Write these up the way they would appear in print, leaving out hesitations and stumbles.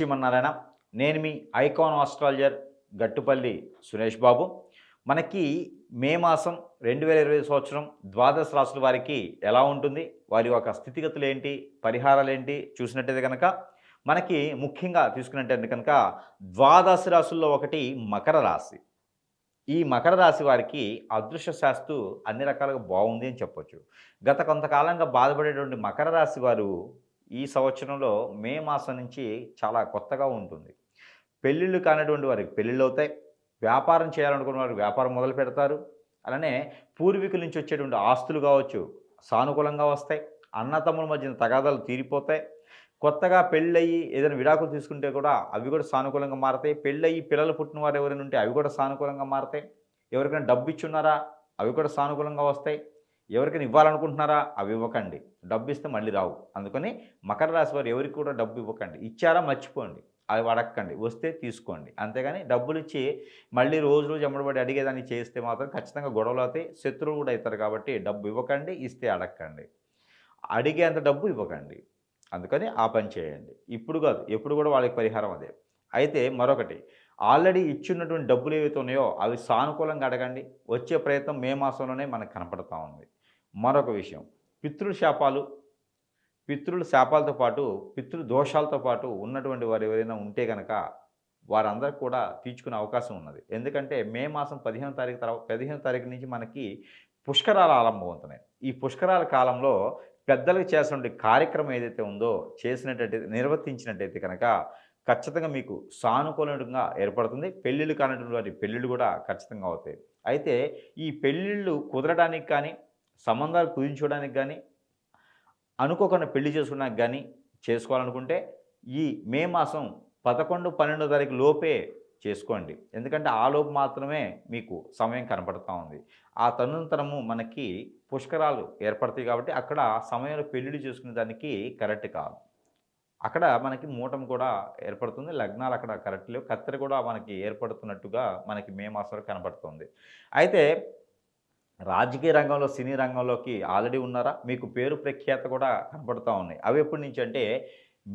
శ్రీమన్నారాయణ. నేను మీ icon astrologer Gattupalli Suresh Babu. మనకి మే మాసం 2020 సంవత్సరం ద్వాదశ రాశుల వారికి ఎలా ఉంటుంది, వారి యొక్క స్థితిగతులు ఏంటి, పరిహారాలు ఏంటి చూసినట్టయితే కనుక మనకి ముఖ్యంగా తీసుకున్నట్టయితే కనుక ద్వాదశ రాశుల్లో ఒకటి మకర రాశి. ఈ మకర రాశి వారికి అదృష్ట శాస్తు అన్ని రకాలుగా బాగుంది అని చెప్పొచ్చు. గత కొంతకాలంగా బాధపడేటువంటి మకర రాశి వారు ఈ సంవత్సరంలో మే మాసం నుంచి చాలా కొత్తగా ఉంటుంది. పెళ్ళిళ్ళు కానటువంటి వారికి పెళ్ళిళ్ళు అవుతాయి. వ్యాపారం చేయాలనుకున్న వారు వ్యాపారం మొదలు పెడతారు. అలానే పూర్వీకుల నుంచి వచ్చేటువంటి ఆస్తులు కావచ్చు సానుకూలంగా వస్తాయి. అన్నతమ్ముల మధ్యన తగాదాలు తీరిపోతాయి. కొత్తగా పెళ్ళయ్యి ఏదైనా విడాకులు తీసుకుంటే కూడా అవి కూడా సానుకూలంగా మారతాయి. పెళ్ళయ్యి పిల్లలు పుట్టిన వారు ఎవరైనా ఉంటే అవి కూడా సానుకూలంగా మారతాయి. ఎవరికైనా డబ్బు ఇచ్చున్నారా అవి కూడా సానుకూలంగా వస్తాయి. ఎవరికైనా ఇవ్వాలనుకుంటున్నారా అవి ఇవ్వకండి. డబ్బు ఇస్తే మళ్ళీ రావు. అందుకని మకర రాశి వారు ఎవరికి కూడా డబ్బు ఇవ్వకండి. ఇచ్చారా మర్చిపోండి, అవి అడగకండి. వస్తే తీసుకోండి, అంతేగాని డబ్బులు ఇచ్చి మళ్ళీ రోజు రోజు ఎమ్మడబడి అడిగేదాన్ని చేస్తే మాత్రం ఖచ్చితంగా గొడవలు అవుతాయి, శత్రువులు కూడా అవుతారు. కాబట్టి డబ్బు ఇవ్వకండి, ఇస్తే అడగకండి. అడిగేంత డబ్బు ఇవ్వకండి. అందుకని ఆ పని చేయండి. ఇప్పుడు కాదు, ఎప్పుడు కూడా వాళ్ళకి పరిహారం అదే. అయితే మరొకటి, ఆల్రెడీ ఇచ్చినటువంటి డబ్బులు ఏవైతే ఉన్నాయో అవి సానుకూలంగా అడగండి. వచ్చే ప్రయత్నం మే మాసంలోనే మనకు కనపడతా ఉంది. మరొక విషయం, పితృల శాపాలతో పాటు పితృదోషాలతో పాటు ఉన్నటువంటి వారు ఎవరైనా ఉంటే కనుక వారందరికీ కూడా తీర్చుకునే అవకాశం ఉన్నది. ఎందుకంటే మే మాసం 15వ తారీఖు నుంచి మనకి పుష్కరాలు ఆరంభమవుతున్నాయి. ఈ పుష్కరాల కాలంలో పెద్దలకు చేసినటువంటి కార్యక్రమం ఏదైతే ఉందో నిర్వర్తించినట్టయితే కనుక ఖచ్చితంగా మీకు సానుకూలంగా ఏర్పడుతుంది. పెళ్ళిళ్ళు కానటువంటి వారి పెళ్ళిళ్ళు కూడా ఖచ్చితంగా అవుతాయి. అయితే ఈ పెళ్ళిళ్ళు కుదరడానికి కానీ, సంబంధాలు కుదించుకోవడానికి కానీ, అనుకోకుండా పెళ్లి చేసుకోవడానికి కానీ చేసుకోవాలనుకుంటే ఈ మే మాసం 11, 12వ తారీఖు లోపే చేసుకోండి. ఎందుకంటే ఆ లోపు మాత్రమే మీకు సమయం కనపడుతూ ఉంది. ఆ తదనంతరము మనకి పుష్కరాలు ఏర్పడతాయి కాబట్టి అక్కడ సమయంలో పెళ్ళిళ్ళు చేసుకునే దానికి కరెక్ట్ కాదు. అక్కడ మనకి మూటం కూడా ఏర్పడుతుంది. లగ్నాలు అక్కడ కరెక్ట్ లేవు. కత్తెర కూడా మనకి ఏర్పడుతున్నట్టుగా మనకి మే మాసంలో కనపడుతుంది. అయితే రాజకీయ రంగంలో, సినీ రంగంలోకి ఆల్రెడీ ఉన్నారా? మీకు పేరు ప్రఖ్యాత కూడా కనపడుతూ ఉన్నాయి. అవి ఎప్పటి నుంచి అంటే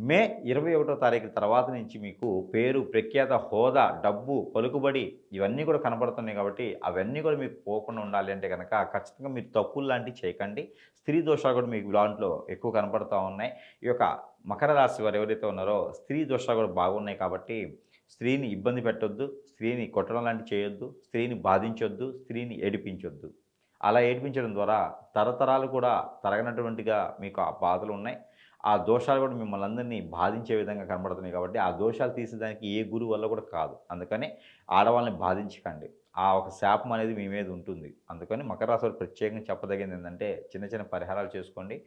మే 21వ తారీఖు తర్వాత నుంచి మీకు పేరు ప్రఖ్యాత, హోదా, డబ్బు, పలుకుబడి ఇవన్నీ కూడా కనపడుతున్నాయి. కాబట్టి అవన్నీ కూడా మీకు పోకుండా ఉండాలి అంటే కనుక ఖచ్చితంగా మీరు తప్పులు లాంటివి చేయకండి. స్త్రీ దోషాలు కూడా మీకు దాంట్లో ఎక్కువ కనపడుతూ ఉన్నాయి. ఈ యొక్క మకర రాశి వారు ఎవరైతే ఉన్నారో స్త్రీ దోషాలు కూడా బాగున్నాయి. కాబట్టి స్త్రీని ఇబ్బంది పెట్టొద్దు, స్త్రీని కొట్టడం లాంటివి చేయొద్దు, స్త్రీని బాధించొద్దు, స్త్రీని ఏడిపించొద్దు. అలా ఏడిపించడం ద్వారా తరతరాలు కూడా తరగనటువంటిగా మీకు ఆ బాధలు ఉన్నాయి. ఆ దోషాలు కూడా మిమ్మల్ని అందరినీ బాధించే విధంగా కనబడుతున్నాయి. కాబట్టి ఆ దోషాలు తీసేదానికి ఏ గురువు వల్ల కూడా కాదు. అందుకని ఆడవాళ్ళని బాధించకండి. ఆ ఒక శాపం అనేది మీ మీద ఉంటుంది. అందుకని మకర రాశి వారు ప్రత్యేకంగా చెప్పదగింది ఏంటంటే చిన్న చిన్న పరిహారాలు చేసుకోండి.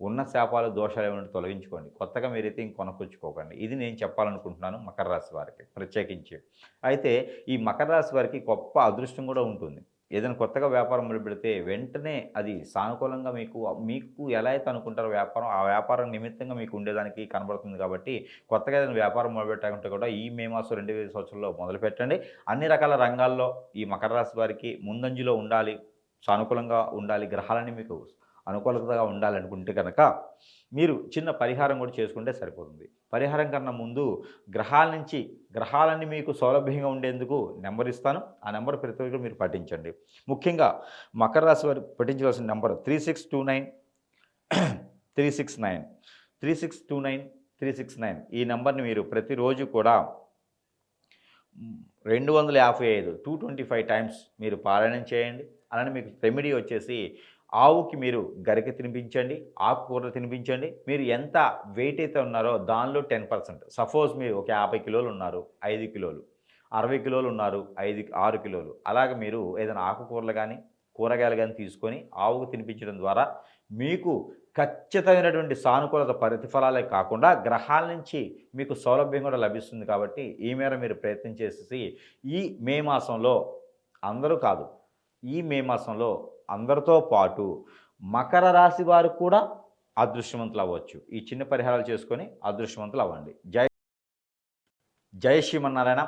ఉన్న శాపాలు, దోషాలు ఏమైనా తొలగించుకోండి. కొత్తగా మీరైతే ఇంకొనకొచ్చుకోకండి. ఇది నేను చెప్పాలనుకుంటున్నాను మకర రాశి వారికి ప్రత్యేకించి. అయితే ఈ మకర రాశి వారికి గొప్ప అదృష్టం కూడా ఉంటుంది. ఏదైనా కొత్తగా వ్యాపారం మొదలుపెడితే వెంటనే అది సానుకూలంగా మీకు ఎలా అయితే అనుకుంటారో వ్యాపారం, ఆ వ్యాపారం నిమిత్తంగా మీకు ఉండేదానికి కనబడుతుంది. కాబట్టి కొత్తగా ఏదైనా వ్యాపారం మొదలుపెట్టాలంటే కూడా ఈ మే మాసం 2020 సంవత్సరంలో మొదలుపెట్టండి. అన్ని రకాల రంగాల్లో ఈ మకర రాశి వారికి ముందంజలో ఉండాలి, సానుకూలంగా ఉండాలి, గ్రహాలన్నీ మీకు అనుకూలతగా ఉండాలనుకుంటే కనుక మీరు చిన్న పరిహారం కూడా చేసుకుంటే సరిపోతుంది. పరిహారం కన్నా ముందు గ్రహాలన్నీ మీకు సౌలభ్యంగా ఉండేందుకు నెంబర్ ఇస్తాను. ఆ నెంబర్ ప్రతి ఒక్కరు మీరు పాటించండి. ముఖ్యంగా మకర రాశి వారు పఠించవలసిన నెంబర్ 3629 369 3629 369. ఈ నెంబర్ని మీరు ప్రతిరోజు కూడా 225 టైమ్స్ మీరు పారాయణం చేయండి. అలానే మీకు రెమెడీ వచ్చేసి ఆవుకి మీరు గరిక తినిపించండి, ఆకుకూరలు తినిపించండి. మీరు ఎంత వెయిట్ అయితే ఉన్నారో దానిలో 10%. సపోజ్ మీరు ఒక 50 కిలోలు ఉన్నారు, 5 కిలోలు, 60 కిలోలు ఉన్నారు, 6 కిలోలు, అలాగే మీరు ఏదైనా ఆకుకూరలు కానీ కూరగాయలు కానీ తీసుకొని ఆవుకు తినిపించడం ద్వారా మీకు ఖచ్చితమైనటువంటి సానుకూలత ప్రతిఫలాలే కాకుండా గ్రహాల నుంచి మీకు సౌలభ్యం కూడా లభిస్తుంది. కాబట్టి ఈ మేర మీరు ప్రయత్నం చేసేసి ఈ మే మాసంలో అందరూ కాదు, ఈ మే మాసంలో అందరితో పాటు మకర రాశి వారు కూడా అదృష్టవంతులు అవ్వచ్చు. ఈ చిన్న పరిహారాలు చేసుకొని అదృష్టవంతులు అవ్వండి. జై శ్రీమన్నారాయణ.